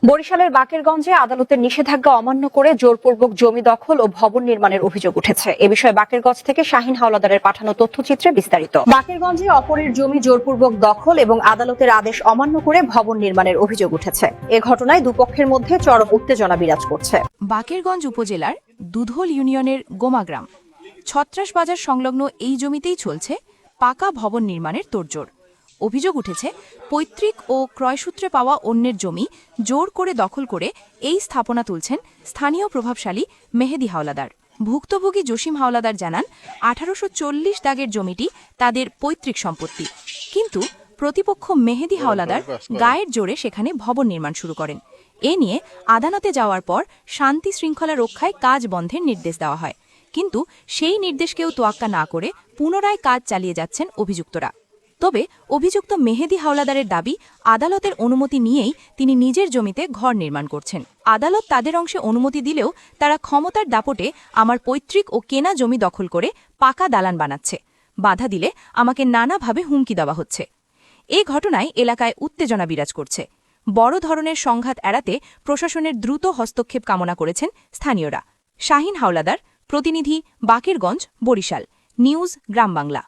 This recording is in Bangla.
বরিশালের বাকেরগঞ্জে আদালতের নিষেধাজ্ঞা অমান্য করে জোরপূর্বক জমি দখল ও ভবন নির্মাণের অভিযোগ উঠেছে। এ বিষয়ে বাকেরগঞ্জ থেকে শাহিন হাওলাদারের পাঠানো তথ্যচিত্রে বিস্তারিত। বাকেরগঞ্জে অপরের জমি জোরপূর্বক দখল এবং আদালতের আদেশ অমান্য করে ভবন নির্মাণের অভিযোগ উঠেছে। এ ঘটনায় দুপক্ষের মধ্যে চরম উত্তেজনা বিরাজ করছে। বাকেরগঞ্জ উপজেলার দুধল ইউনিয়নের গোমাগ্রাম ছত্রাস বাজার সংলগ্ন এই জমিতেই চলছে পাকা ভবন নির্মাণের তোড়জোড়। অভিযোগ উঠেছে, পৈতৃক ও ক্রয়সূত্রে পাওয়া অন্যের জমি জোর করে দখল করে এই স্থাপনা তুলছেন স্থানীয় প্রভাবশালী মেহেদি হাওলাদার। ভুক্তভোগী জসিম হাওলাদার জানান, 1840 দাগের জমিটি তাদের পৈতৃক সম্পত্তি, কিন্তু প্রতিপক্ষ মেহেদি হাওলাদার গায়ের জোরে সেখানে ভবন নির্মাণ শুরু করেন। এ নিয়ে আদালতে যাওয়ার পর শান্তি শৃঙ্খলা রক্ষায় কাজ বন্ধের নির্দেশ দেওয়া হয়, কিন্তু সেই নির্দেশকেও তোয়াক্কা না করে পুনরায় কাজ চালিয়ে যাচ্ছেন অভিযুক্তরা। তবে অভিযুক্ত মেহেদি হাওলাদারের দাবি, আদালতের অনুমতি নিয়েই তিনি নিজের জমিতে ঘর নির্মাণ করছেন। আদালত তাদের অংশে অনুমতি দিলেও তারা ক্ষমতার দাপটে আমার পৈতৃক ও কেনা জমি দখল করে পাকা দালান বানাচ্ছে। বাধা দিলে আমাকে নানাভাবে হুমকি দেওয়া হচ্ছে। এ ঘটনায় এলাকায় উত্তেজনা বিরাজ করছে। বড় ধরনের সংঘাত এড়াতে প্রশাসনের দ্রুত হস্তক্ষেপ কামনা করেছেন স্থানীয়রা। শাহিন হাওলাদার, প্রতিনিধি, বাকেরগঞ্জ, বরিশাল, নিউজ গ্রাম বাংলা।